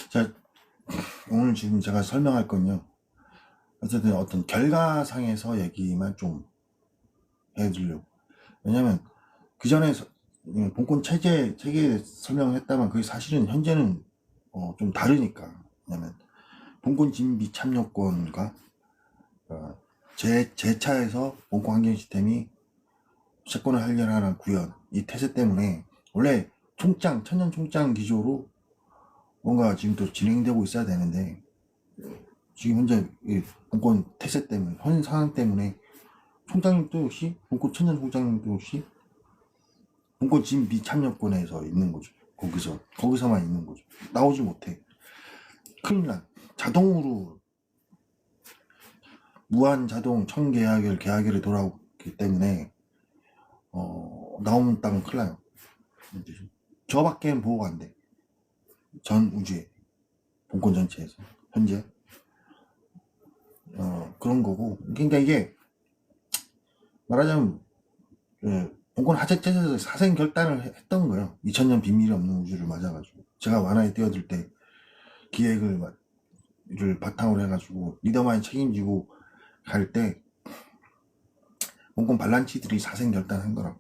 자, 오늘 지금 제가 설명할 건요. 어쨌든 어떤 결과상에서 얘기만 좀 해드리려고. 왜냐면 그 전에 본권 체계 설명을 했다만 그게 사실은 현재는 좀 다르니까. 왜냐면 본권 진비 참여권과 재차에서 본권 환경 시스템이 채권을 할려하는 구현, 이 태세 때문에 원래 천년 총장 기조로 뭔가 지금 또 진행되고 있어야 되는데 지금 현재 이 본권 태세 때문에 현 상황 때문에 총장님도 역시 본권 천년 총장님도 역시 본권 진비 참여권에서 있는 거죠. 거기서만 있는 거죠. 나오지 못해. 큰일 나. 자동으로 무한 자동 계약일 돌아오기 때문에 나오면 땅은 큰일 나요. 저밖에는 보호가 안 돼. 전 우주에 본권 전체에서 현재 그런 거고. 그러니까 이게 말하자면 본권 하재체에서 사생 결단을 했던 거예요. 2000년 비밀이 없는 우주를 맞아가지고 제가 완화에 뛰어들 때 기획을 바탕으로 해가지고 리더만이 책임지고 갈 때 본권 반란치들이 사생 결단한 거라고.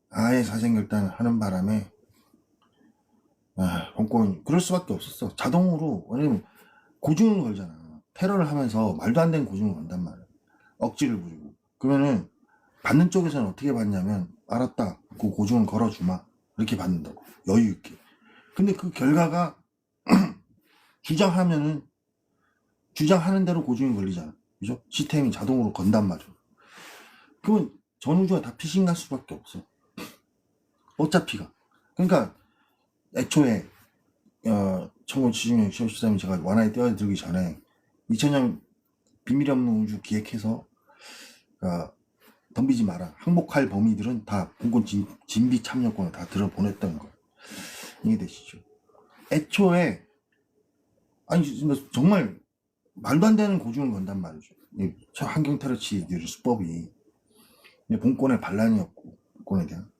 아예 사생 결단을 하는 바람에 본권 그럴 수밖에 없었어. 자동으로. 왜냐면 고증을 걸잖아. 테러를 하면서 말도 안 되는 고증을 건단 말이야. 억지를 부리고. 그러면은 받는 쪽에서는 어떻게 받냐면 알았다, 그 고증을 걸어주마, 이렇게 받는다고, 여유있게. 근데 그 결과가 주장하는 대로 고증이 걸리잖아. 그죠? 시스템이 자동으로 건단 말이야. 그러면 전 우주가 다 피신 갈 수밖에 없어. 어차피가. 그러니까 애초에 1970년 10월 13일 제가 완화에 뛰어들기 전에 2000년 비밀 없는 우주 기획해서 덤비지 마라. 항복할 범위들은 다 본권 진비 참여권을 다 들어보냈던 거. 이해되시죠? 애초에 정말 말도 안 되는 고증을 건단 말이죠. 환경 테러치 수법이 본권의 반란이었고, 본권에 대한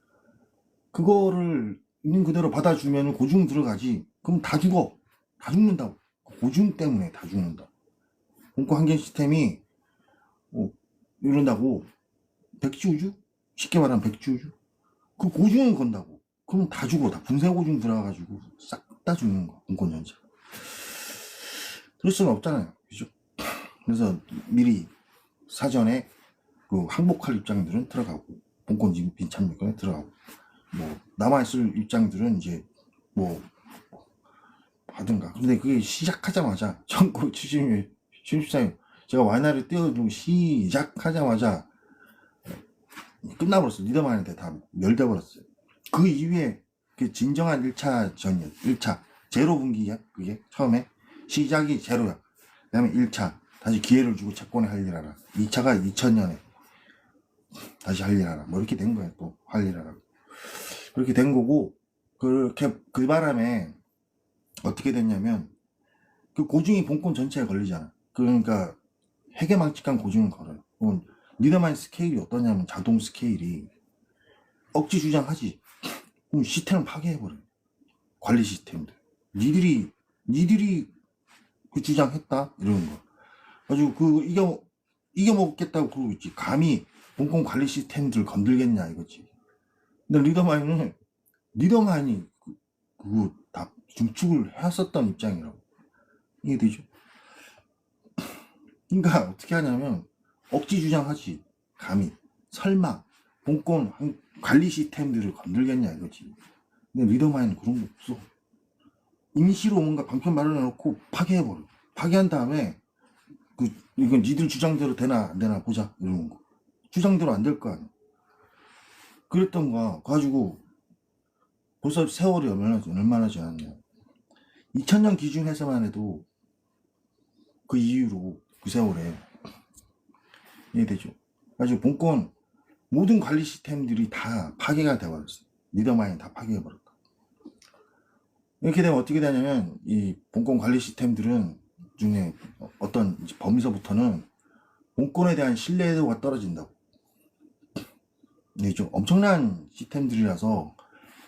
그거를 있는 그대로 받아주면 고증 들어가지. 그럼 다 죽어. 다 죽는다고. 고증 때문에 다 죽는다. 본권 환경 시스템이 이런다고. 백지우주? 쉽게 말하면 백지우주? 그 고증을 건다고. 그럼 다 죽어. 다 분쇄 고증 들어가가지고 싹 다 죽는 거. 본권 전체. 그럴 수는 없잖아요. 그죠? 그래서 미리 사전에 그 항복할 입장들은 들어가고, 본권 진비 참여권에 들어가고, 남아있을 입장들은 이제 하든가. 근데 그게 시작하자마자 1970년 14년 제가 와이나를 띄워주고 시작하자마자 끝나버렸어요. 리더만한테 다 멸돼버렸어요. 그 이후에 그 진정한 1차 전이에요. 1차 제로 분기야. 그게 처음에 시작이 제로야. 그 다음에 1차 다시 기회를 주고 채권에 할 일 하라. 2차가 2000년에 다시 할 일 하라. 이렇게 된 거예요. 또 할 일 하라. 그렇게 된 거고, 그 바람에 어떻게 됐냐면 그 고증이 본권 전체에 걸리잖아. 그러니까 해괴망측한 고증을 걸어요. 리더만 스케일이 어떠냐면 자동 스케일이 억지 주장하지. 그럼 시스템을 파괴해버려요. 관리 시스템들. 니들이 그 주장했다? 이러는 거. 가지고 이겨먹겠다고 그러고 있지. 감히 본권 관리 시스템들 건들겠냐 이거지. 근데 리더만이 그거 다 중축을 해왔었던 입장이라고. 이해되죠? 그러니까 어떻게 하냐면 억지 주장하지. 감히 설마 본권 관리 시스템들을 건들겠냐 이거지. 근데 리더마인은 그런 거 없어. 임시로 뭔가 방편 마련해놓고 파괴해버려. 파괴한 다음에 이건 니들 주장대로 되나 안 되나 보자 이러는 거. 주장대로 안 될 거 아니야. 그랬던 거 가지고 벌써 세월이 얼마나 지났냐. 2000년 기준에서만 해도 그 이후로 그 세월에 이해되죠? 가지고 본권 모든 관리 시스템들이 다 파괴가 되어버렸어. 리더마인 다 파괴해버렸다. 이렇게 되면 어떻게 되냐면 이 본권 관리 시스템들은 중에 어떤 범위서부터는 본권에 대한 신뢰도가 떨어진다고. 이게 좀 엄청난 시스템들이라서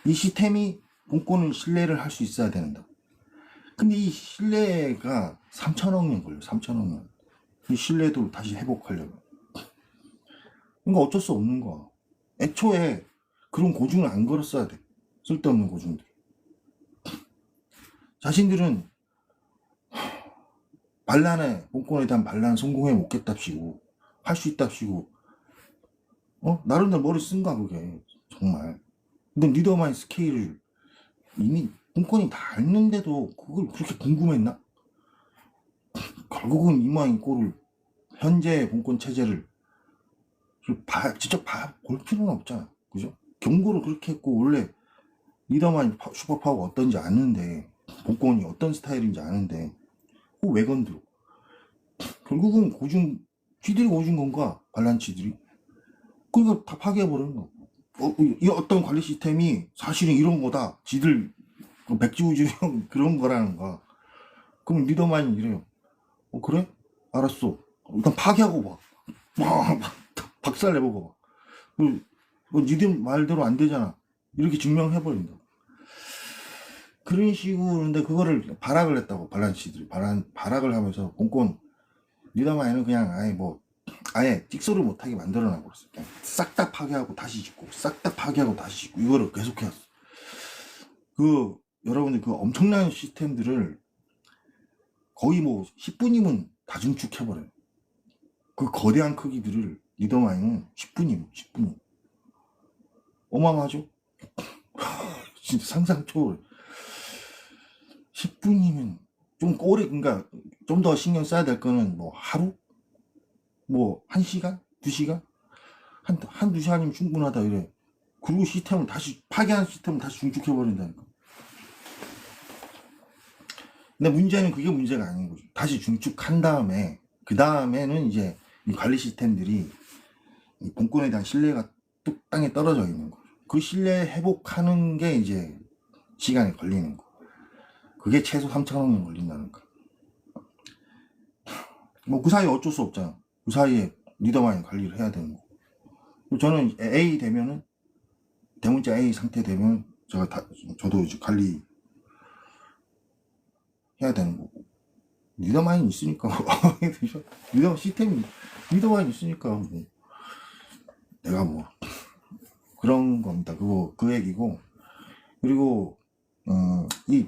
이 시스템이 본권은 신뢰를 할 수 있어야 된다. 근데 이 신뢰가 3천억 년 걸려요. 3천억 년. 이 신뢰도 다시 회복하려면. 그러니까 어쩔 수 없는 거야. 애초에 그런 고증을 안 걸었어야 돼. 쓸데없는 고증들. 자신들은 반란에, 본권에 대한 반란 성공해 먹겠답시고, 할 수 있답시고, 나름대로 머리 쓴 거야, 그게. 정말. 근데 리더만의 스케일을 이미 본권이 다 알는데도 그걸 그렇게 궁금했나? 결국은 이마인 꼴을, 현재 본권 체제를 직접 볼 필요는 없잖아. 그죠? 경고를 그렇게 했고, 원래 리더만 슈퍼파워가 어떤지 아는데, 본권이 어떤 스타일인지 아는데, 그거 왜 건드려? 결국은 쥐들이 고준 건가? 반란치들이? 그러니까 다 파괴해버리는 거. 이 어떤 관리 시스템이 사실은 이런 거다. 지들 백지우지형 그런 거라는 거야. 그럼 리더만이 이래요. 그래? 알았어. 일단 파괴하고 봐. 박살 내보고 봐. 니들 말대로 안 되잖아. 이렇게 증명해버린다. 그런 식으로. 근데 그거를 발악을 했다고, 반란치들이. 발악을 하면서 본권 리더만은 그냥 아예 찍소를 못하게 만들어놔 버렸어. 그냥 싹 다 파괴하고 다시 짓고, 싹 다 파괴하고 다시 짓고, 이거를 계속 해왔어. 여러분들 엄청난 시스템들을 거의 10분이면 다 중축해버려요. 그 거대한 크기들을 리더마인은 10분이면 어마어마하죠? 진짜 상상 초월. 10분이면 좀 오래, 그러니까 좀 더 신경 써야 될 거는 하루? 1시간? 2시간? 한두 시간이면 충분하다 이래. 그리고 파괴한 시스템을 다시 중축해버린다니까. 근데 문제는 그게 문제가 아닌 거죠. 다시 중축한 다음에, 그 다음에는 이제 이 관리 시스템들이 이 본권에 대한 신뢰가 뚝 땅에 떨어져 있는 거죠. 그 신뢰 회복하는 게 이제 시간이 걸리는 거. 그게 최소 3천억 년 걸린다는 거. 그 사이에 어쩔 수 없잖아. 그 사이에 리더만이 관리를 해야 되는 거. 저는 A 되면은, 대문자 A 상태 되면 저도 이제 관리 해야 되는 거고. 리더만이 있으니까. 리더만이 있으니까 내가 그런 겁니다. 그 얘기고. 그리고 이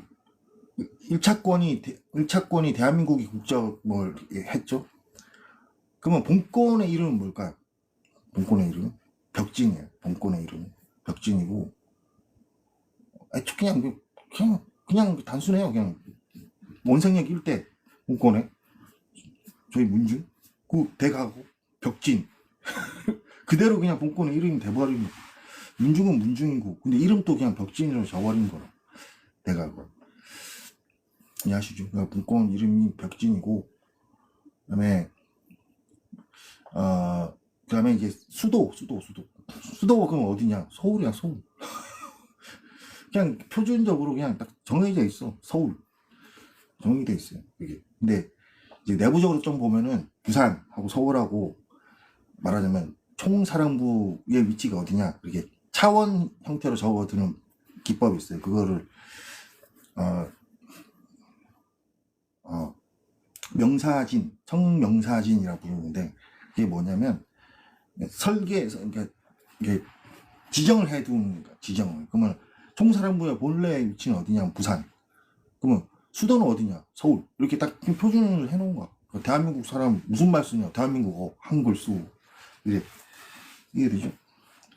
1차권이 대한민국이 국적 했죠. 그러면 본권의 이름은 뭘까요? 본권의 이름? 벽진이에요. 본권의 이름 벽진이고, 그냥 단순해요. 그냥 원생력 1대 본권에 저희 문중 대가고 벽진 그대로 그냥 본권의 이름이 돼버리는. 문중은 문중이고, 근데 이름도 그냥 벽진으로 져버린 거라. 대가고. 이해하시죠? 그러니까 본권 이름이 벽진이고, 그다음에 이제 수도 그럼 어디냐? 서울이야, 서울. 그냥 표준적으로 그냥 딱 정해져 있어. 서울. 정의돼 있어요. 이게. 근데 이제 내부적으로 좀 보면은 부산하고 서울하고 말하자면 총사령부의 위치가 어디냐? 이렇게 차원 형태로 적어두는 기법이 있어요. 그거를 청명사진이라고 부르는데, 그게 뭐냐면 설계에서 이게 지정을 해두는 거야. 지정을. 그러면 총사령부의 본래 위치는 어디냐면 부산. 그러면 수도는 어디냐? 서울. 이렇게 딱 표준을 해놓은 거야. 대한민국 사람 무슨 말 쓰냐? 대한민국 한글 쓰고. 이해되죠?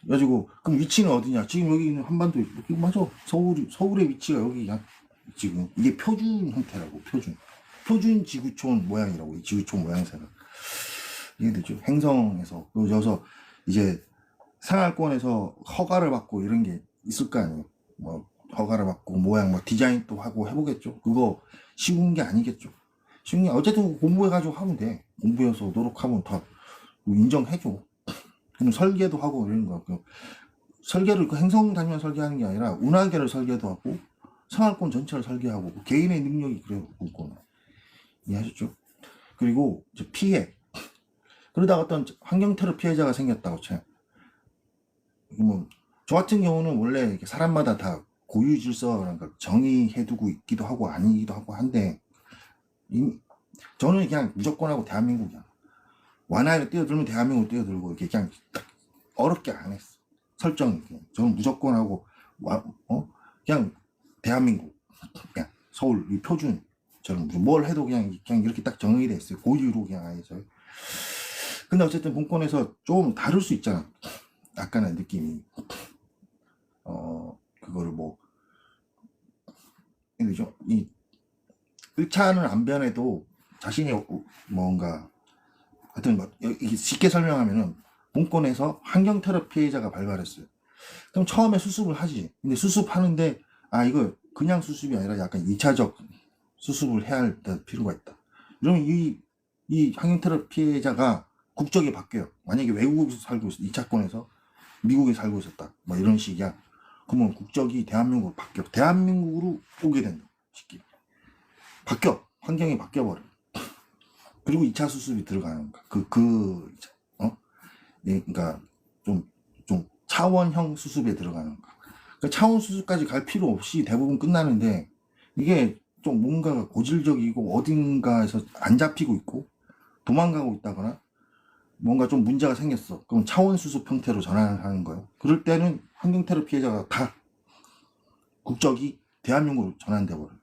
그래가지고 그럼 위치는 어디냐? 지금 여기 있는 한반도. 맞아. 서울의 위치가 여기야. 지금 이게 표준 형태라고. 표준 지구촌 모양이라고. 이 지구촌 모양새가. 이해되죠? 행성에서. 그래서 이제 생활권에서 허가를 받고 이런 게 있을 거 아니에요. 허가를 받고 모양 디자인도 하고 해보겠죠. 그거 쉬운 게 아니겠죠. 쉬운 게 어쨌든 공부해가지고 하면 돼. 공부해서 노력하면 다 인정해줘. 그럼 설계도 하고 이런 거. 설계를 행성 다니면서 설계하는 게 아니라 운하계를 설계도 하고 생활권 전체를 설계하고 개인의 능력이 그래요. 본권은. 이해하셨죠? 그리고 이제 피해. 그러다가 어떤 환경테러 피해자가 생겼다고 쳐요. 저 같은 경우는 원래 사람마다 다 고유 질서, 그러니까 정의해두고 있기도 하고 아니기도 하고 한데, 저는 그냥 무조건 하고 대한민국이야. 완화를 뛰어들면 대한민국 뛰어들고, 이렇게 그냥 딱 어렵게 안 했어. 설정이. 그냥. 저는 무조건 하고, 그냥 대한민국. 그냥 서울, 이 표준. 저는 뭘 해도 그냥 이렇게 딱 정의돼 있어요. 고유로 그냥 아예 저. 근데 어쨌든 본권에서 좀 다를 수 있잖아. 약간의 느낌이. 그거를 뭐, 그죠? 이 1차는 안 변해도 자신이 뭔가, 하여튼 뭐, 이게 쉽게 설명하면은 본권에서 환경테러 피해자가 발발했어요. 그럼 처음에 수습을 하지. 근데 수습하는데, 이거 그냥 수습이 아니라 약간 2차적 수습을 해야 할 필요가 있다. 이러면 이 환경테러 피해자가 국적이 바뀌어요. 만약에 외국에서 살고 있어, 2차권에서 미국에 살고 있었다. 뭐 이런 식이야. 그러면 국적이 대한민국으로 바뀌어. 대한민국으로 오게 된다. 쉽게. 바뀌어. 환경이 바뀌어버려. 그리고 2차 수습이 들어가는 거야. 그러니까 좀 차원형 수습에 들어가는 거야. 그러니까 차원 수습까지 갈 필요 없이 대부분 끝나는데, 이게 좀 뭔가 고질적이고 어딘가에서 안 잡히고 있고 도망가고 있다거나 뭔가 좀 문제가 생겼어. 그럼 차원 수습 형태로 전환하는 거예요. 그럴 때는 환경테러 피해자가 다 국적이 대한민국으로 전환돼 버려요.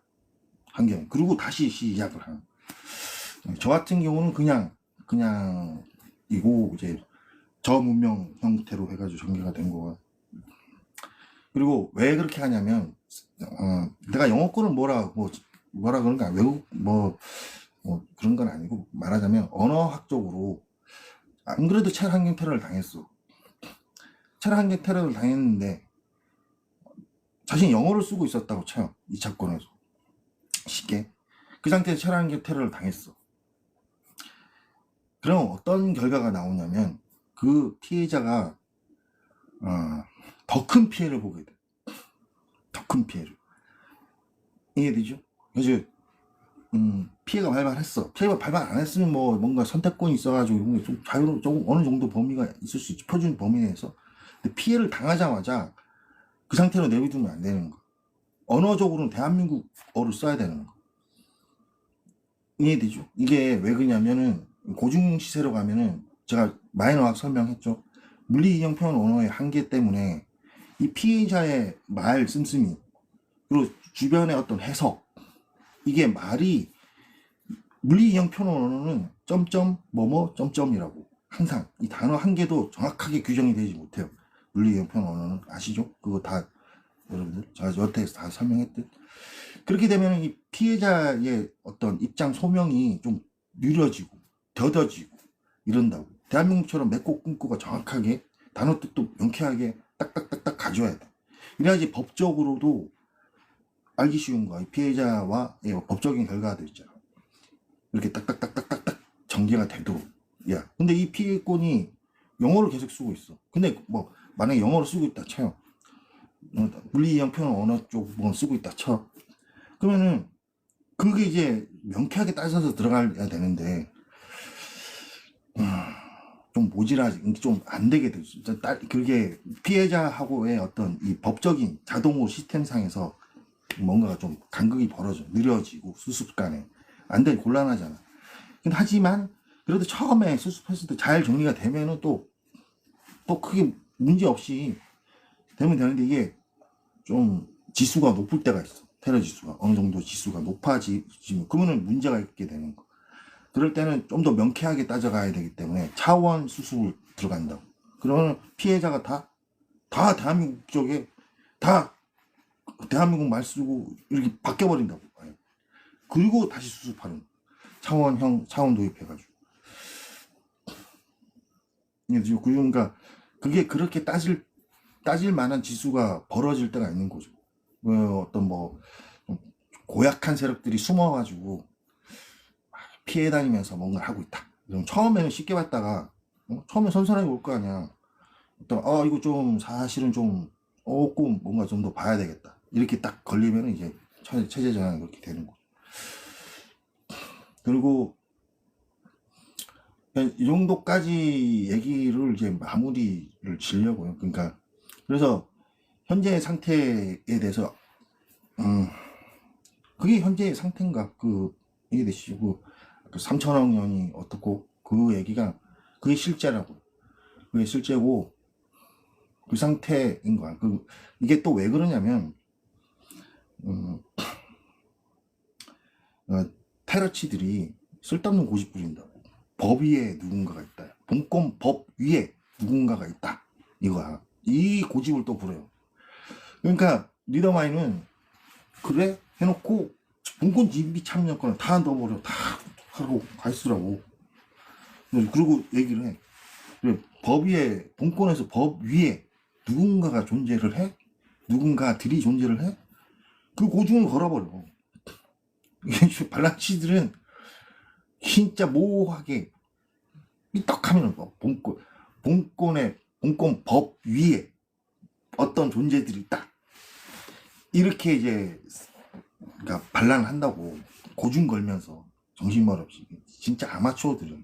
환경. 그리고 다시 시작을 하는. 저 같은 경우는 그냥 이고 이제 저문명 형태로 해가지고 전개가 된 거가. 그리고 왜 그렇게 하냐면, 내가 영어권을 뭐라 그런가, 외국 뭐 그런 건 아니고, 말하자면 언어학적으로 안 그래도 체환경 테러를 당했어. 체환경 테러를 당했는데 자신이 영어를 쓰고 있었다고 쳐요. 2차권에서 쉽게 그 상태에서 체환경 테러를 당했어. 그럼 어떤 결과가 나오냐면, 그 피해자가 더 큰 피해를 보게 돼. 더 큰 피해를. 이해되죠? 그래서 피해가 발발했어. 피해가 발발 안 했으면 뭐 뭔가 선택권이 있어가지고 좀 자유로 조금 어느 정도 범위가 있을 수 있지. 표준 범위 내에서. 근데 피해를 당하자마자 그 상태로 내비두면 안 되는 거. 언어적으로는 대한민국어를 써야 되는 거. 이해되죠? 이게 왜 그러냐면은 고중 시세로 가면은 제가 마이너학 설명했죠. 물리 인형 표현 언어의 한계 때문에 이 피해자의 말 씀씀이, 그리고 주변의 어떤 해석, 이게 말이, 물리 인형 표현 언어는 점점 뭐뭐 점점이라고 항상 이 단어 한 개도 정확하게 규정이 되지 못해요. 물리 인형 표현 언어는 아시죠? 그거 다 여러분들 제가 여태에서 다 설명했듯. 그렇게 되면 이 피해자의 어떤 입장 소명이 좀 느려지고 더뎌지고 이런다고. 대한민국처럼 맺고 끊고가 정확하게 단어 뜻도 명쾌하게 딱딱딱딱 가져야 돼. 이래야지 법적으로도 알기 쉬운 거야. 피해자와 법적인 결과도 있잖아. 이렇게 딱딱딱딱딱딱 전개가 되도록. 야, 근데 이 피해권이 영어를 계속 쓰고 있어. 근데 뭐 만약에 영어를 쓰고 있다 쳐요. 물리형 표현 언어 쪽 뭐 쓰고 있다 쳐. 그러면은 그게 이제 명쾌하게 따져서 들어가야 되는데, 좀 모질하지, 좀 안 되게 돼. 그게 피해자하고의 어떤 이 법적인 자동으로 시스템상에서 뭔가가 좀 간극이 벌어져. 느려지고 수습 간에. 안 돼, 곤란하잖아. 하지만 그래도 처음에 수습했을 때 잘 정리가 되면은 또 크게 문제 없이 되면 되는데, 이게 좀 지수가 높을 때가 있어. 테러 지수가 어느 정도 지수가 높아지면 그러면은 문제가 있게 되는 거. 그럴 때는 좀 더 명쾌하게 따져가야 되기 때문에 차원 수습을 들어간다고. 그러면 피해자가 다 대한민국 쪽에 다 대한민국 말 쓰고 이렇게 바뀌어버린다고. 그리고 다시 수습하는 차원 도입해가지고. 그러니까 그게 그렇게 따질 만한 지수가 벌어질 때가 있는 거죠. 어떤 뭐 고약한 세력들이 숨어가지고 피해 다니면서 뭔가 하고 있다. 처음에는 쉽게 봤다가 처음에 선선하게 올 거 아니야. 이거 좀 사실은 좀 조금 뭔가 좀 더 봐야 되겠다. 이렇게 딱 걸리면 이제 체제 전환이 그렇게 되는 거죠. 그리고 이 정도까지 얘기를 이제 마무리를 지려고요. 그러니까 그래서 현재 상태에 대해서 그게 현재의 상태인가? 이게 되시고, 3천억 년이 어떻고, 그 얘기가, 그게 실제라고. 그게 실제고, 그 상태인 거야. 이게 또 왜 그러냐면, 테러치들이 쓸데없는 고집 부린다고. 법 위에 누군가가 있다. 본권 법 위에 누군가가 있다. 이거야. 이 고집을 또 부려요. 그러니까 리더마인은 그래 해놓고 본권 진비 참여권을 다 넣어버려. 다 하고 가 있으라고. 그리고 얘기를 해. 그래, 법 위에, 본권에서 법 위에 누군가가 존재를 해? 누군가들이 존재를 해? 그 고중을 걸어버려. 발라치들은 진짜 모호하게 삐떡하면 본권 법 위에 어떤 존재들이 있다. 이렇게 이제 그러니까 반란을 한다고 고중 걸면서 정신말 없이. 진짜 아마추어들은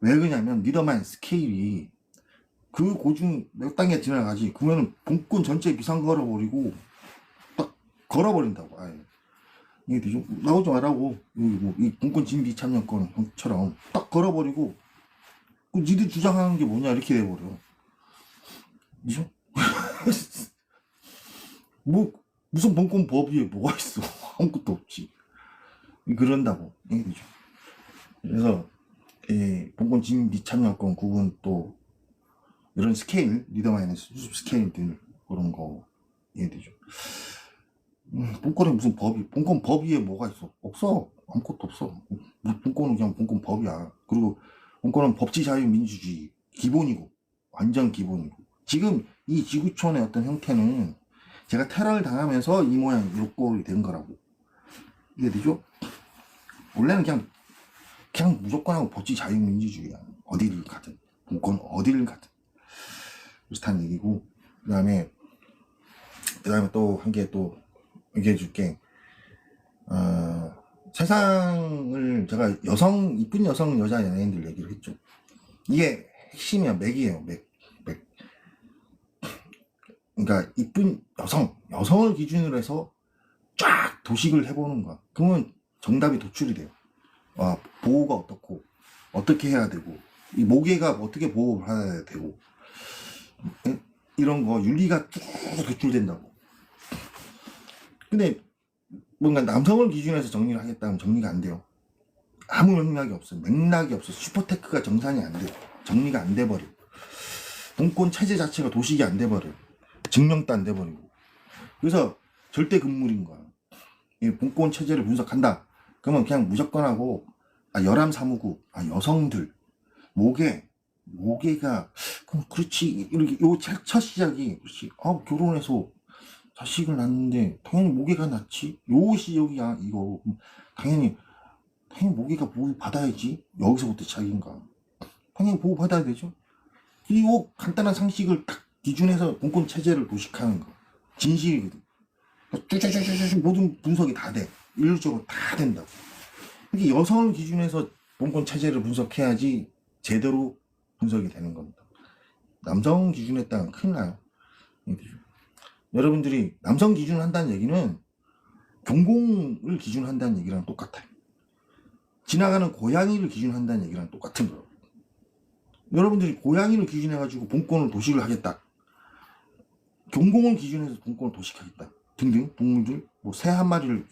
왜 그러냐면 리더만 스케일이 그 고중 몇 단계 지나가지. 그러면 본권 전체 비상 걸어버리고 딱 걸어버린다고. 아예 이게 되죠? 나오지 말라고. 이 본권 진비 참여권처럼 딱 걸어버리고 니들 주장하는 게 뭐냐 이렇게 돼버려. 그죠? 무슨 본권 법위에 뭐가 있어. 아무것도 없지. 그런다고. 이게 되죠. 그래서 본권 진비 참여권 구분 또 이런 스케일, 리더마인의 수습 스케일들 그런 거 이해되죠. 본권에 무슨 본권 법 위에 뭐가 있어? 없어. 아무것도 없어. 본권은 그냥 본권 법이야. 그리고 본권은 법치 자유민주주의 기본이고, 완전 기본이고. 지금 이 지구촌의 어떤 형태는 제가 테러를 당하면서 이 모양 이 꼴이 된 거라고. 이해되죠? 원래는 그냥 무조건 하고 법치 자유민주주의야. 어디를 가든. 본권 어디를 가든. 비슷한 얘기고. 그 다음에 또 한 개 또 얘기해 줄게. 세상을 제가 이쁜 여자 연예인들 얘기를 했죠. 이게 핵심이야. 맥이에요. 맥. 그러니까 이쁜 여성을 기준으로 해서 쫙 도식을 해보는 거야. 그러면 정답이 도출이 돼요. 보호가 어떻고 어떻게 해야 되고 이 모계가 어떻게 보호를 해야 되고 이런 거 윤리가 쭉 도출된다고. 근데 뭔가 남성을 기준해서 정리를 하겠다면 정리가 안 돼요. 아무 맥락이 없어요. 맥락이 없어. 슈퍼테크가 정산이 안 돼요. 정리가 안 돼버려. 본권 체제 자체가 도식이 안 돼버려. 증명도 안 돼버리고. 그래서 절대 금물인 거야. 이 본권 체제를 분석한다. 그러면 그냥 무조건 하고 열암 사무국, 여성들 모계가 그럼 그렇지. 이렇게 첫 시작이 그렇지. 결혼해서 자식을 낳는데 당연히 모계가 낫지. 요 시작이야 이거. 당연히 모계가 보호 받아야지. 여기서부터 시작인가. 당연히 보호 받아야 되죠. 이 간단한 상식을 딱 기준해서 본권 체제를 도식하는 거 진실이거든. 쭈쭈쭈쭈 모든 분석이 다 돼. 일률적으로 다 된다고. 이게 여성을 기준해서 본권 체제를 분석해야지 제대로 분석이 되는 겁니다. 남성 기준에 따르면 큰일 나요. 여러분들이 남성 기준을 한다는 얘기는 경공을 기준한다는 얘기랑 똑같아요. 지나가는 고양이를 기준한다는 얘기랑 똑같은 거예요. 여러분들이 고양이를 기준해가지고 본권을 도식을 하겠다. 경공을 기준해서 본권을 도식하겠다. 등등 동물들 새 한 마리를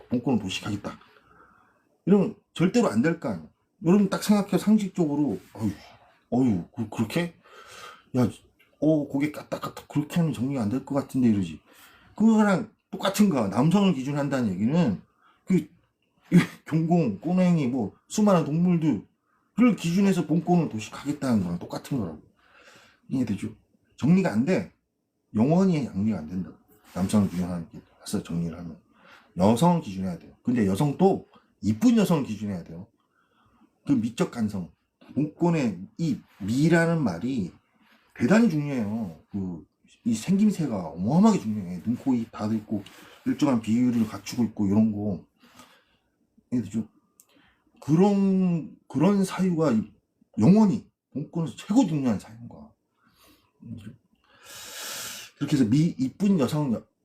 본권을 도식하겠다. 이러면 절대로 안 될 거 아니야. 여러분 딱 생각해 상식적으로 그렇게 고개 까딱까딱 그렇게 하면 정리가 안 될 것 같은데 이러지. 그거랑 똑같은 거야. 남성을 기준한다는 얘기는 경공, 꼬맹이 수많은 동물들을 기준해서 본권을 도식하겠다는 거랑 똑같은 거라고. 이해되죠? 정리가 안 돼. 영원히 정리가 안 된다. 남성을 기준하는 게 해서 정리를 하면 여성을 기준해야 돼요. 근데 여성도 이쁜 여성을 기준해야 돼요. 그 미적 감성, 본권의 이 미라는 말이 대단히 중요해요. 이 생김새가 어마어마하게 중요해. 눈, 코, 입 다 있고 일정한 비율을 갖추고 있고 이런 거. 그런 사유가 영원히 본권에서 최고 중요한 사유인 거야. 그렇게 해서 이쁜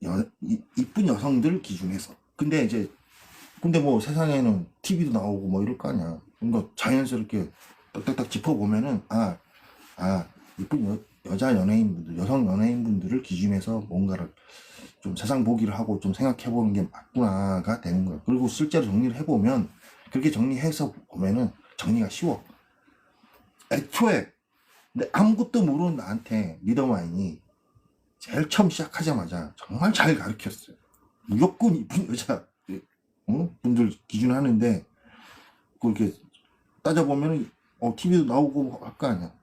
이쁜 여성들 기준에서. 근데 뭐 세상에는 TV도 나오고 뭐 이럴 거 아니야. 그러니까 자연스럽게 딱딱딱 짚어보면은, 이쁜 여자 연예인분들, 여성 연예인분들을 기준해서 뭔가를 좀 세상 보기를 하고 좀 생각해보는 게 맞구나가 되는 거야. 그리고 실제로 정리를 해보면, 그렇게 정리해서 보면은 정리가 쉬워. 애초에, 근데 아무것도 모르는 나한테 리더마인이 제일 처음 시작하자마자 정말 잘 가르쳤어요. 무조건 이쁜 여자 분들 기준 하는데, 그렇게 따져보면은, TV도 나오고 할 거 아니야.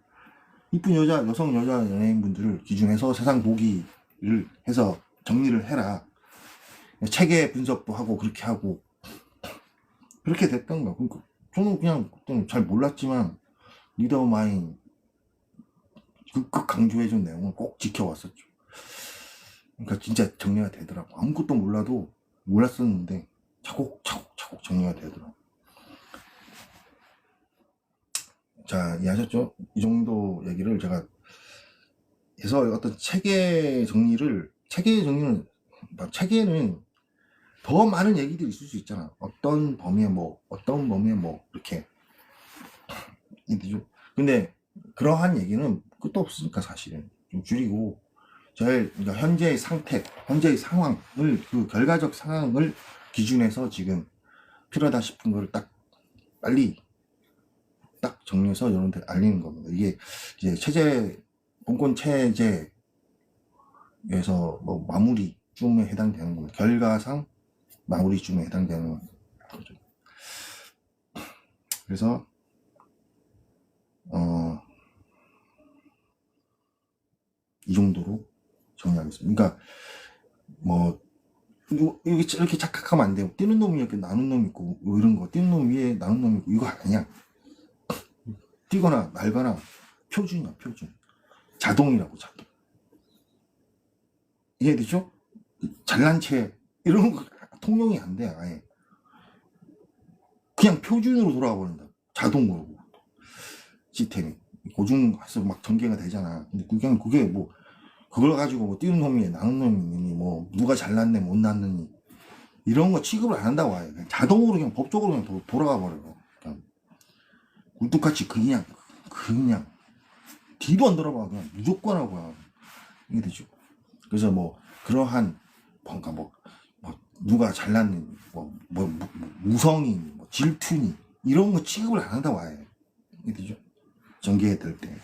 이쁜 여성 여자 연예인분들을 기준해서 세상 보기를 해서 정리를 해라. 체계 분석도 하고, 그렇게 하고, 그렇게 됐던 거야. 그러니까 저는 그냥 그때는 잘 몰랐지만, 리더 마인 극극 강조해준 내용을 꼭 지켜왔었죠. 그러니까 진짜 정리가 되더라고. 아무것도 몰랐었는데, 차곡차곡 정리가 되더라고. 자, 이해하셨죠? 이 정도 얘기를 제가 해서 어떤 체계는 더 많은 얘기들이 있을 수 있잖아. 어떤 범위에 뭐, 이렇게. 근데 그러한 얘기는 끝도 없으니까 사실은 좀 줄이고, 그러니까 현재의 상태, 현재의 상황을, 그 결과적 상황을 기준해서 지금 필요하다 싶은 거를 빨리 정리해서 여러분들 알리는 겁니다. 이게 이제 본권 체제에서 뭐 마무리쯤에 해당되는 겁니다. 결과상 마무리쯤에 해당되는 거죠. 그래서 이 정도로 정리하겠습니다. 그러니까 뭐 이렇게 착각하면 안 돼요. 뛰는 놈이 이렇게 나눈 놈 있고 뭐 이런 거, 뛰는 놈 위에 나눈 놈 있고, 이거 아니야. 뛰거나 말거나 표준이야, 표준. 자동이라고, 자동. 이해되죠? 잘난 체 이런 거 통용이 안 돼. 아예 그냥 표준으로 돌아가 버린다. 자동으로 시스템이 고중해서 막 전개가 되잖아. 근데 그게 뭐 그걸 가지고 뭐 뛰는 놈이 나는 놈이 뭐 누가 잘났네 못 났느니 이런 거 취급을 안 한다고 아예. 그냥 자동으로 그냥 법적으로 그냥 돌아가 버려요. 그냥 굴뚝같이 그냥 뒤도 안 돌아봐. 그냥 무조건 하고. 이게 되죠. 그래서 뭐 그러한 뭔가 뭐 누가 잘났느니 무성이 뭐 질투니 이런 거 취급을 안 한다고 아예. 이게 되죠. 전개될 때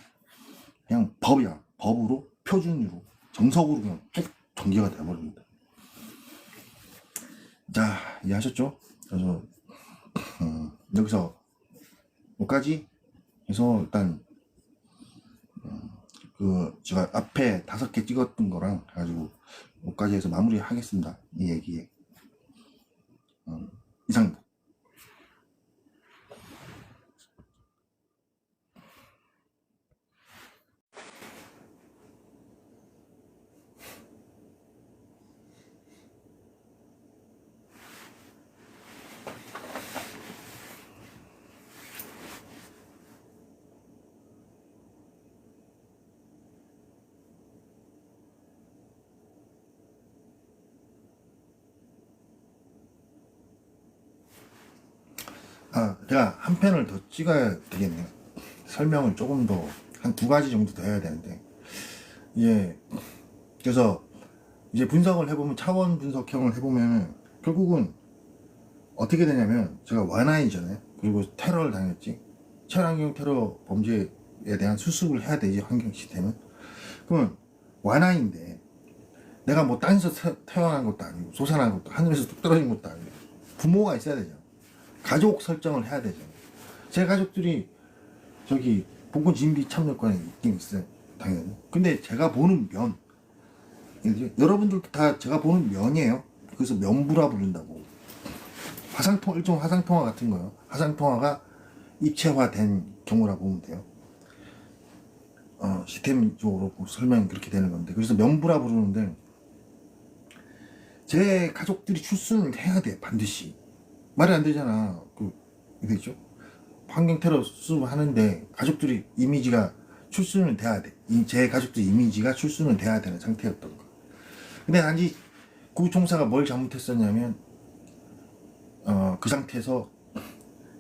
그냥 법이야. 법으로 표준으로 정석으로 그냥 쭉 전개가 돼버립니다. 자, 이해하셨죠? 그래서 여기서 여기까지 해서 일단 제가 앞에 5개 찍었던 거랑 해가지고 여기까지 해서 마무리 하겠습니다. 이 얘기에 이상. 제가 한 편을 더 찍어야 되겠네요. 설명을 조금 더 한 2가지 정도 더 해야 되는데, 그래서 이제 분석을 해보면, 차원 분석형을 해보면 결국은 어떻게 되냐면, 제가 완화이잖아요. 그리고 테러를 당했지. 친환경 테러 범죄에 대한 수습을 해야 되지, 환경 시스템은. 그러면 완화인데 내가 뭐 땅에서 태어난 것도 아니고 솟아난 것도 하늘에서 뚝 떨어진 것도 아니고 부모가 있어야 되죠. 가족 설정을 해야 되죠. 제 가족들이 저기 본권 진비 참여권에 있긴 있어요, 당연히. 근데 제가 보는 면, 여러분들도 다 제가 보는 면이에요. 그래서 면부라 부른다고. 일종 화상통화 같은 거요. 화상통화가 입체화된 경우라 보면 돼요. 시스템적으로 설명이 그렇게 되는 건데, 그래서 면부라 부르는데, 제 가족들이 출순을 해야 돼, 반드시. 말이 안 되잖아. 되죠? 환경 테러 수습하는데 가족들이 이미지가 출순은 돼야 돼. 제 가족들 이미지가 출순은 돼야 되는 상태였던 거. 근데 단지 구총사가 뭘 잘못했었냐면 그 상태에서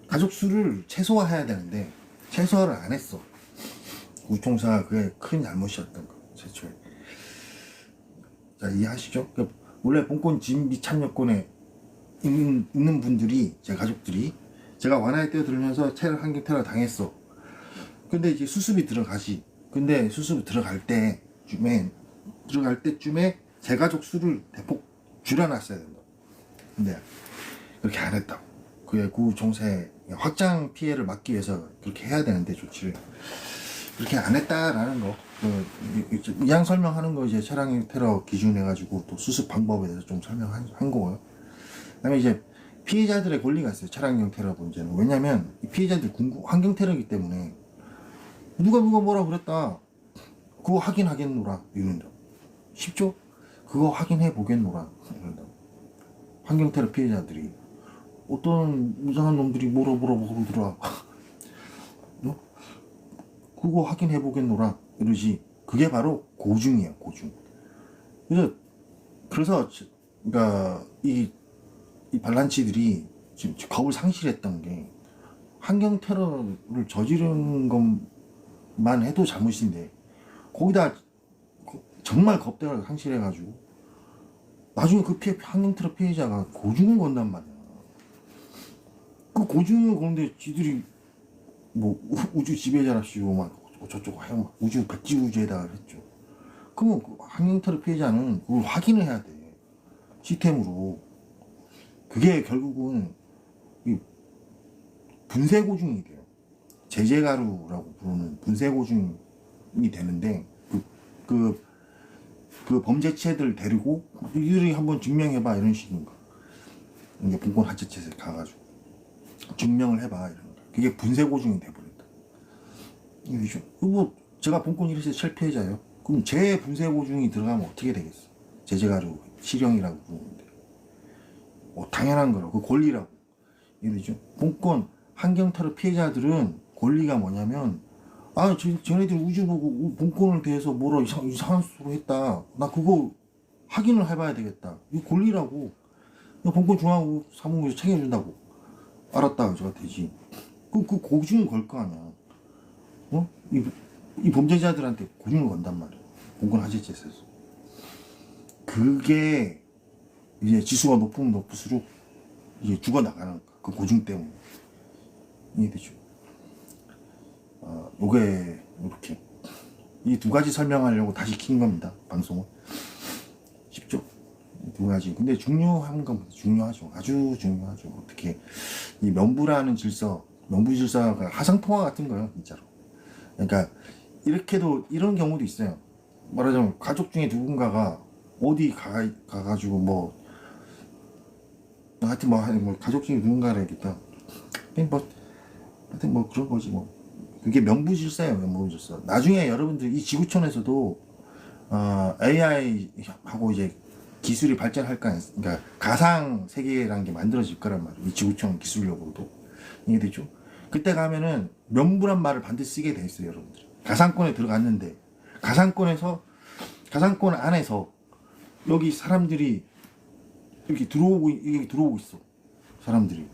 가족 수를 최소화해야 되는데 최소화를 안 했어. 구총사가 그게 큰 잘못이었던 거 최초에. 자, 이해하시죠? 원래 본권 진비 참여권에 있는 분들이, 제 가족들이, 제가 완화에 뛰어들면서 체력 환경 테러 당했어. 근데 이제 수습이 들어가시. 근데 수습이 들어갈 때쯤에 제 가족 수를 대폭 줄여놨어야 된다. 근데 그렇게 안 했다고. 그게 구총사의 확장 피해를 막기 위해서 그렇게 해야 되는데, 조치를 그렇게 안 했다라는 거. 이양 설명하는 거 이제 차량형 테러 기준해 가지고 또 수습 방법에 대해서 좀 설명한 거고요. 그다음에 이제 피해자들의 권리가 있어요. 차량형 테러 문제는. 왜냐면 이 피해자들 환경 테러이기 때문에 누가 뭐라 그랬다, 그거 확인하겠노라 이런다. 쉽죠? 그거 확인해 보겠노라 이런다. 환경 테러 피해자들이 어떤 이상한 놈들이 뭐라 그러더라. 그거 확인해 보겠노라 이러지. 그게 바로 고중이에요, 고중. 그래서 그러니까 이 반란치들이 지금 겁을 상실했던 게, 환경 테러를 저지른 것만 해도 잘못인데 거기다 정말 겁대를 상실해가지고 나중에 그 환경 테러 피해자가 고중을 건단 말이야. 그 고중을 거는데 지들이 뭐 우주 지배자랍시고 막 저쪽 막 우주 백지우주에다가 했죠. 그러면 그 환경 테러 피해자는 그걸 확인을 해야 돼, 시스템으로. 그게 결국은 이 분쇄고중이 돼요. 제재가루라고 부르는 분쇄고중이 되는데, 그 범죄체들 데리고 이들이 한번 증명해봐 이런 식인 거. 이게 본권 하체체에 가가지고 증명을 해봐 이런 거. 그게 분쇄고중이 돼버린다. 이거죠. 뭐 제가 본권 1에서 실패자예요. 그럼 제 분쇄고중이 들어가면 어떻게 되겠어? 제재가루 실형이라고 부르는데. 당연한 거라고. 그 권리라고. 이러죠. 본권 환경테러 피해자들은 권리가 뭐냐면, 쟤네들 우주 보고 본권을 대해서 뭐라 이상한 소리 했다, 나 그거 확인을 해봐야 되겠다. 이 권리라고. 본권 중앙 사무국에서 챙겨준다고. 알았다, 저가 되지. 그 고증을 걸 거 아니야. 이 범죄자들한테 고증을 건단 말이야, 본권 하제체에서. 그게 이제 지수가 높으면 높을수록 이제 죽어나가는 거야, 그 고증 때문에. 이해되죠? 요게 이렇게 이 두 가지 설명하려고 다시 킨 겁니다, 방송을. 쉽죠? 두 가지. 근데 중요한 건 중요하죠. 아주 중요하죠. 어떻게 이 명부라는 질서, 명부 질서가 하상통화 같은 거예요, 진짜로. 그러니까 이렇게도 이런 경우도 있어요. 말하자면 가족 중에 누군가가 어디 가가지고 뭐 하여튼 뭐 가족 중에 누군가를 했겠다. 하여튼 뭐 그런 거지 뭐. 그게 명부 질서예요, 명부 질서. 나중에 여러분들 이 지구촌에서도 AI 하고 이제 기술이 발전할 거 아니에요. 그러니까 가상 세계라는 게 만들어질 거란 말이에요. 이 지구촌 기술력으로도. 이해되죠? 그때 가면은 명부란 말을 반드시 쓰게 돼 있어요, 여러분들. 가상권에 들어갔는데 가상권 안에서 여기 사람들이 이렇게 들어오고 있어. 사람들이.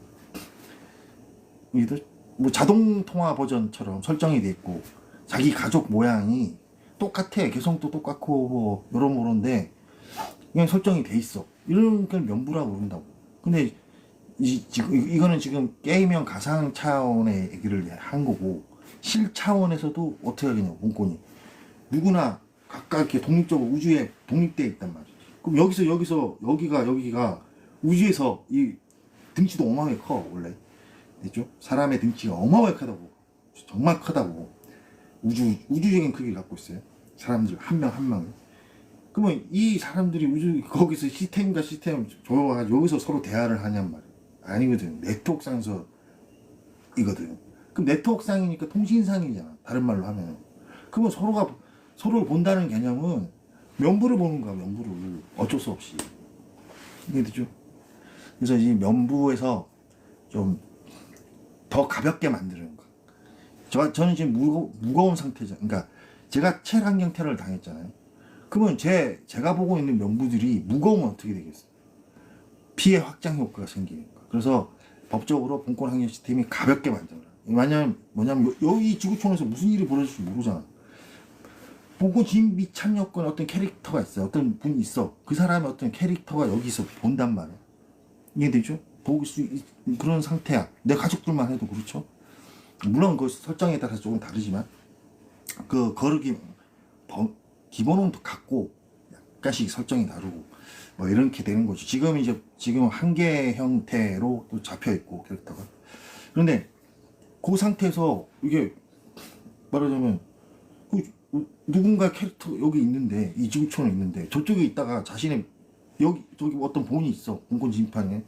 뭐 자동 통화 버전처럼 설정이 돼 있고, 자기 가족 모양이 똑같아. 개성도 똑같고 뭐 여러모로인데 그냥 설정이 돼 있어. 이런 걸 명부라고 부른다고. 근데 이거는 지금 게임형 가상 차원의 얘기를 한 거고, 실 차원에서도 어떻게 하겠냐고, 본권이. 누구나 각각 이렇게 독립적으로 우주에 독립되어 있단 말이지. 그럼 여기가 우주에서 이 등치도 어마어마하게 커, 원래. 됐죠? 사람의 등치가 어마어마하게 크다고. 정말 크다고. 우주적인 크기를 갖고 있어요. 사람들 한 명 한 명. 그러면 이 사람들이 거기서 시스템 조여가지고 여기서 서로 대화를 하냔 말이에요. 아니거든. 네트워크상에서 이거든. 그럼 네트워크상이니까 통신상이잖아, 다른 말로 하면. 그러면 서로를 본다는 개념은 면부를 보는 거야, 면부를. 어쩔 수 없이. 이해되죠? 그래서 이 면부에서 좀 더 가볍게 만드는 거. 저는 지금 무거운 상태죠. 그러니까 제가 체환경 테러를 당했잖아요. 그러면 제가 보고 있는 명부들이 무거우면 어떻게 되겠어요? 피해 확장 효과가 생기니까. 그래서 법적으로 본권 항의 시스템이 가볍게 만들어요. 뭐냐면 여기 지구촌에서 무슨 일이 벌어질지 모르잖아. 보고 진비 참여권 어떤 캐릭터가 있어요. 어떤 분이 있어. 그 사람의 어떤 캐릭터가 여기서 본단 말이야. 이해되죠? 보고 그런 상태야. 내 가족들만 해도 그렇죠. 물론 그 설정에 따라서 조금 다르지만 그 거르기 기본은 같고 약간씩 설정이 다르고 뭐 이렇게 되는 거죠. 지금 한계 형태로 또 잡혀 있고 캐릭터가. 그런데 그 상태에서 이게 말하자면 누군가 캐릭터 여기 있는데 이 지구촌에 있는데 저쪽에 있다가 자신의 저기 어떤 본이 있어. 공권 진입판에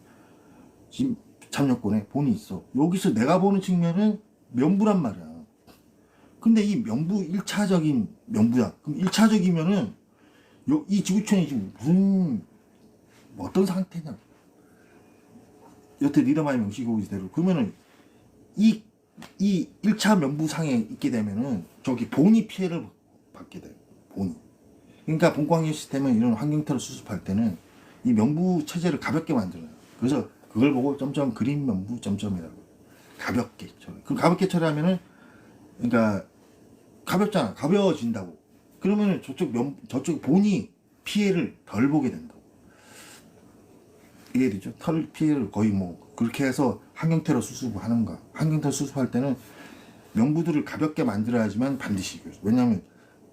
참여권에 본이 있어. 여기서 내가 보는 측면은 명부란 말이야. 근데 이 명부 1차적인 명부야. 그럼 1차적이면은 이 지구촌이 지금 무슨 뭐 어떤 상태냐. 여태 리더마의 명시고지대로 그러면은 이 1차 명부상에 있게 되면은 저기 본이 피해를 받게 돼요. 본이. 그러니까 본광역 시스템은 이런 환경태로 수습할 때는 이 명부 체제를 가볍게 만들어요. 그래서 그걸 보고 점점 그린 명부 점점이라고. 가볍게 처리. 그 가볍게 처리하면은 그러니까 가볍잖아. 가벼워진다고. 그러면은 저쪽 본이 피해를 덜 보게 된다고. 이해되죠? 털 피해를 거의 뭐 그렇게 해서 환경테러 수습을 하는가. 환경테러 수습할 때는 명부들을 가볍게 만들어야지만 반드시 이겨요. 왜냐하면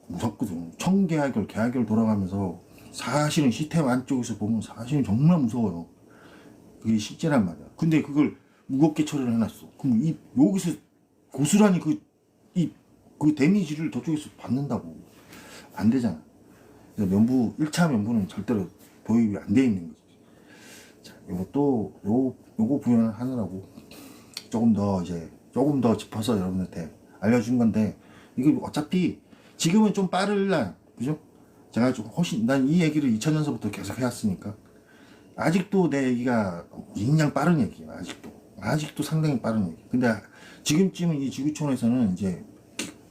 무섭거든. 계약결 돌아가면서 사실은 시스템 안쪽에서 보면 사실은 정말 무서워요. 그게 실제란 말이야. 근데 그걸 무겁게 처리를 해놨어. 그럼 여기서 고스란히 그 데미지를 저쪽에서 받는다고. 안 되잖아. 1차 면부는 절대로 도입이 안 돼 있는 거지. 자, 요거 구현하느라고 조금 더 짚어서 여러분한테 알려준 건데, 이게 어차피 지금은 좀 빠르려, 그죠? 제가 좀 난 이 얘기를 2000년서부터 계속 해왔으니까, 아직도 내 얘기가 그냥 빠른 얘기야, 아직도 상당히 빠른 얘기. 근데 지금쯤은 이 지구촌에서는 이제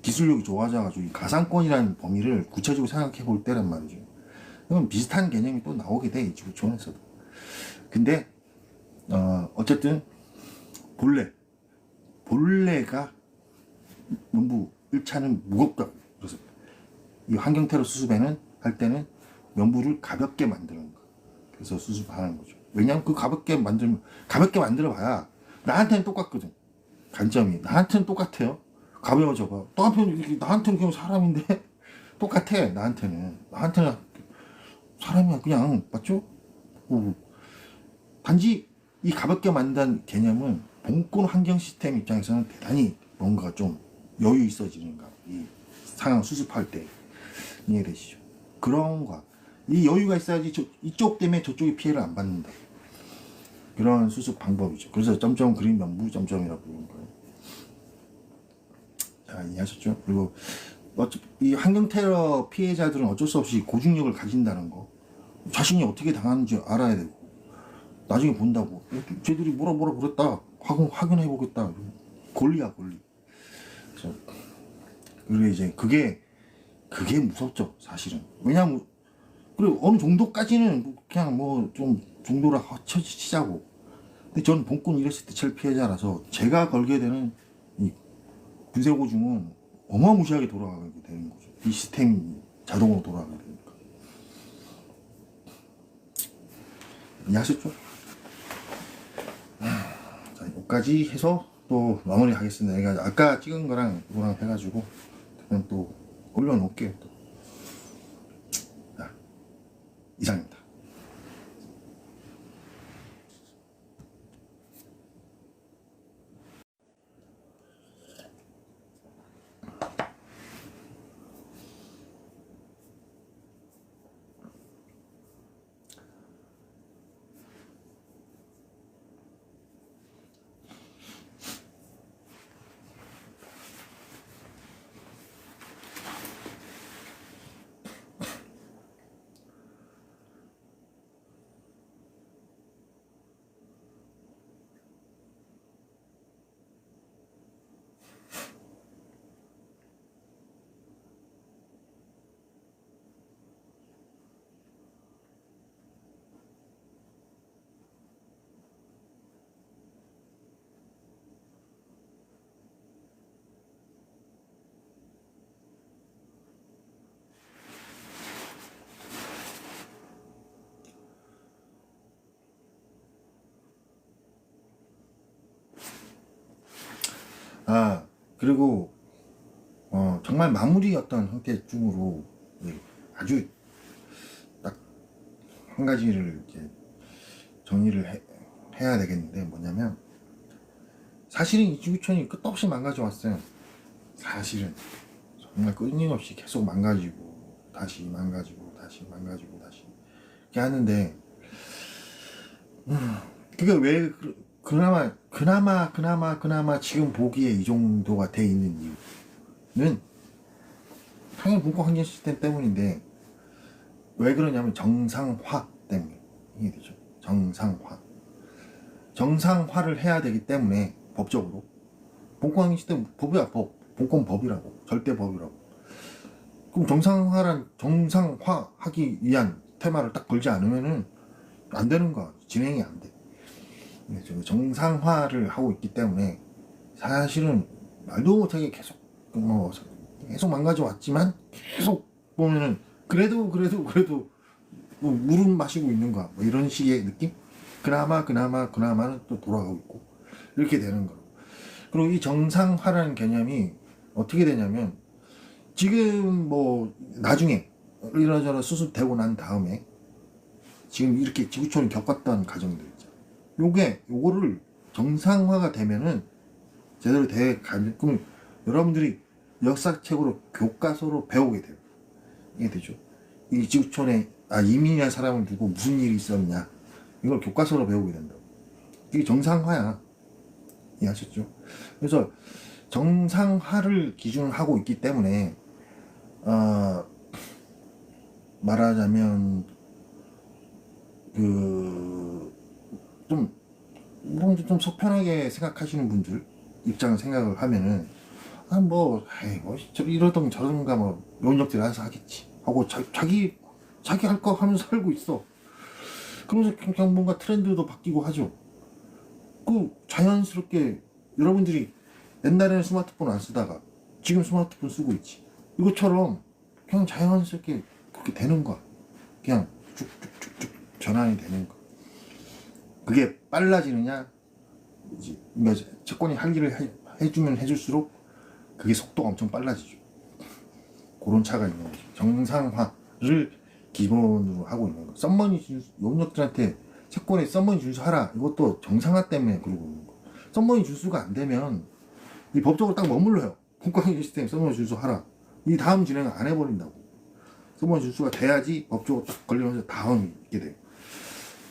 기술력이 좋아져가지고 이 가상권이라는 범위를 구체적으로 생각해 볼 때란 말이죠. 그럼 비슷한 개념이 또 나오게 돼, 이 지구촌에서도. 근데 어쨌든 본래가 명부 1차는 무겁다고. 그래서 이 환경테러 수습에는 할 때는 명부를 가볍게 만드는 거. 그래서 수습하는 거죠. 왜냐하면 그 가볍게 만들어 봐야 나한테는 똑같거든. 관점이 나한테는 똑같아요. 가벼워져 봐. 또 한편 나한테는 그냥 사람인데 똑같아. 나한테는 사람이야. 그냥 맞죠? 단지 이 가볍게 만든 개념은 본권 환경 시스템 입장에서는 대단히 뭔가 좀 여유 있어지는가. 이 상황 수습할 때. 이해되시죠? 그런 거야. 이 여유가 있어야지 이쪽 때문에 저쪽이 피해를 안 받는다. 그런 수습 방법이죠. 그래서 점점 그린 명부 점점이라고 부르는 거예요. 자, 이해하셨죠? 그리고 이 환경 테러 피해자들은 어쩔 수 없이 고중력을 가진다는 거. 자신이 어떻게 당하는지 알아야 되고, 나중에 본다고. 쟤들이 뭐라 그랬다. 확인해 보겠다. 권리야, 권리. 그리고 이제 그게 무섭죠, 사실은. 왜냐면 그리고 어느 정도까지는 그냥 뭐 좀 정도라 쳐치자고. 근데 저는 본권 잃었을 때 제일 피해자라서 제가 걸게 되는 이 군세고중은 어마무시하게 돌아가게 되는 거죠. 이 시스템이 자동으로 돌아가게 되니까. 이해하셨죠? 자, 여기까지 해서 또 마무리 하겠습니다. 내가 아까 찍은 거랑 이거랑 해가지고 그냥 또 올려놓을게요. 또. 자, 이상입니다. 그리고 정말 마무리 어떤 형태중으로 아주 딱 한 가지를 이제 정리를 해야 되겠는데, 뭐냐면 사실은 이 지구촌이 끝없이 망가져 왔어요. 사실은 정말 끊임없이 계속 망가지고 다시 망가지고 다시 망가지고 다시 이렇게 하는데, 그게 왜 그나마 지금 보기에 이 정도가 돼 있는 이유는 당연히 분권 환경 시스템 때문인데, 왜 그러냐면 정상화 때문에. 이게 되죠. 정상화를 해야 되기 때문에, 법적으로 분권 환경 시스템 법이야. 분권법이라고, 절대법이라고. 그럼 정상화하기 위한 테마를 딱 걸지 않으면은 안 되는 거야. 진행이 안 돼. 정상화를 하고 있기 때문에 사실은 말도 못하게 계속 망가져 왔지만, 계속 보면은 그래도 뭐 물은 마시고 있는 거야. 뭐 이런 식의 느낌? 그나마는 또 돌아가고 있고, 이렇게 되는 거고. 그리고 이 정상화라는 개념이 어떻게 되냐면, 지금 뭐 나중에 이러저러 수습되고 난 다음에 지금 이렇게 지구촌을 겪었던 가정들 있잖아. 요거를 정상화가 되면은 제대로 그러면 여러분들이 역사책으로 교과서로 배우게 돼요. 이게 되죠. 이 지구촌에 이민이라는 사람을 두고 무슨 일이 있었냐, 이걸 교과서로 배우게 된다고. 이게 정상화야. 이해하셨죠? 그래서 정상화를 기준하고 있기 때문에 말하자면 좀 속편하게 생각하시는 분들 입장 생각을 하면은, 이러던 저러던가 용역들 알아서 하겠지 하고 자기 할 거 하면서 살고 있어. 그러면서 그냥 뭔가 트렌드도 바뀌고 하죠. 자연스럽게 여러분들이 옛날에는 스마트폰 안 쓰다가 지금 스마트폰 쓰고 있지. 이것처럼 그냥 자연스럽게 그렇게 되는 거야. 그냥 쭉쭉쭉쭉 전환이 되는 거야. 그게 빨라지느냐, 그러니까 채권이 할 일을 해주면 해줄수록 그게 속도가 엄청 빨라지죠. 그런 차가 있는 거죠. 정상화를 기본으로 하고 있는 거. 용역들한테 채권에 썸머니 준수하라, 이것도 정상화 때문에 그러고 있는 거. 썸머니 준수가 안 되면 이 법적으로 딱 머물러요. 분권환경 시스템 썸머니 준수하라, 이 다음 진행을 안 해버린다고. 썸머니 준수가 돼야지 법적으로 딱 걸리면서 다음이 있게 돼요.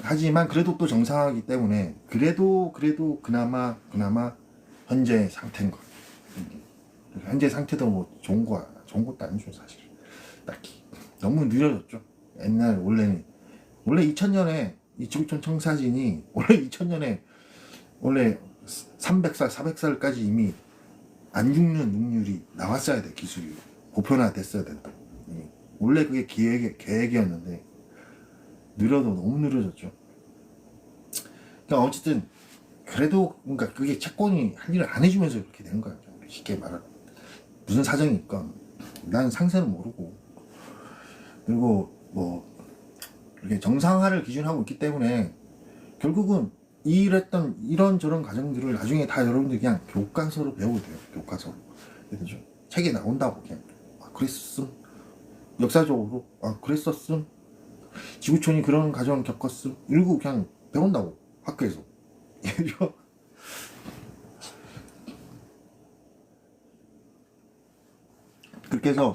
하지만 그래도 또 정상화이기 때문에 그래도 그나마 현재 상태인 거예요. 현재 상태도 뭐 좋은 것도 아니죠. 사실 딱히 너무 느려졌죠. 원래 2000년에 이 지구촌 청사진이 원래 2000년에 300살 400살까지 이미 안 죽는 능률이 나왔어야 돼. 기술이 보편화 됐어야 된다. 원래 그게 계획이었는데 너무 느려졌죠. 그러니까 어쨌든 그러니까 그게 채권이 할 일을 안 해주면서 그렇게 되는 거야. 쉽게 말하면 무슨 사정이 있건 나는 상세는 모르고, 그리고 이렇게 정상화를 기준하고 있기 때문에 결국은 이런저런 과정들을 나중에 다 여러분들이 그냥 교과서로 배우게 돼요. 교과서로. 그렇죠? 책에 나온다고 그냥 그랬음, 역사적으로 그랬었음, 지구촌이 그런 과정을 겪었음, 이러고 그냥 배운다고 학교에서. 그렇게 해서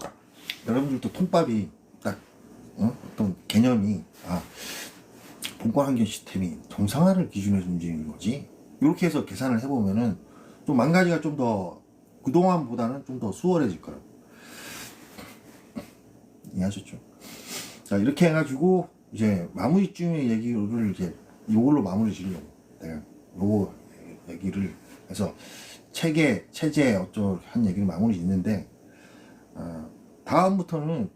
여러분들도 통밥이 딱 어떤 개념이 분권환경 시스템이 정상화를 기준으로 움직이는 거지, 이렇게 해서 계산을 해보면은 좀 망가지가 좀 더 그동안보다는 좀 더 수월해질 거라고. 이해하셨죠? 자, 이렇게 해가지고 이제 마무리쯤의 얘기를 이제 이걸로 마무리 지으려고 내가 요거 얘기를 해서 체제 어쩌한 얘기를 마무리 짓는데, 다음부터는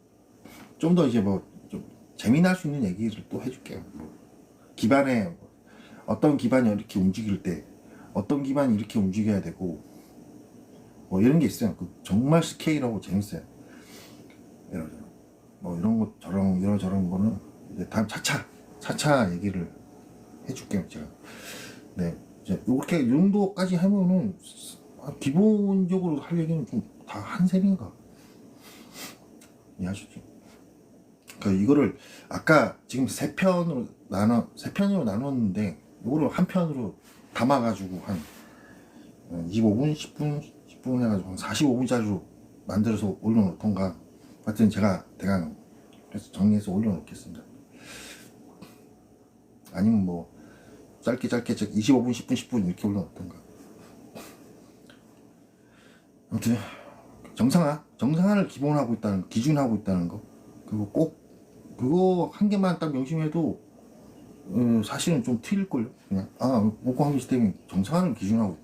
좀 더 이제 좀 재미날 수 있는 얘기를 또 해줄게요. 기반에 어떤 기반이 이렇게 움직일 때 어떤 기반이 이렇게 움직여야 되고 이런 게 있어요. 정말 스케일하고 재밌어요. 이런 거 이런저런 거는 이제 다음 차차 얘기를 해줄게요. 제가. 네, 이제 이렇게 이 정도까지 하면은 기본적으로 할 얘기는 좀 다 한 셈인가 이해하시죠? 그러니까 이거를 아까 지금 세 편으로 나눴는데 이거를 한 편으로 담아가지고 한 25분, 10분 해가지고 한 45분짜리로 만들어서 올려놓던가. 하여튼 제가 대강 그래서 정리해서 올려놓겠습니다. 아니면 뭐 짧게 25분, 10분, 10분 이렇게 올려놓던가. 아무튼 정상화를 기본하고 있다는, 기준하고 있다는 거. 그리고 꼭 그거 한 개만 딱 명심해도 사실은 좀 틀릴걸요. 그냥 목공항기 시스템이 정상화를 기준하고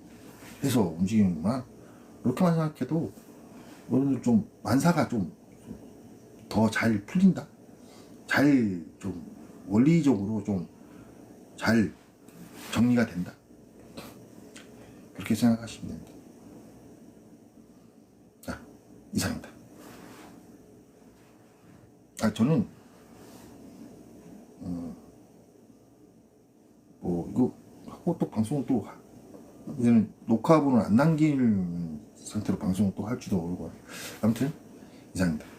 해서 움직이는구나 이렇게만 생각해도 오늘 좀 만사가 좀 더 잘 풀린다, 잘 좀 원리적으로 좀 잘 정리가 된다, 그렇게 생각하시면 됩니다. 자, 이상입니다. 저는 뭐 이거 하고 또 방송을 또 이제는 녹화본을 안 남길 상태로 방송을 또 할지도 모르고. 아무튼 이상입니다.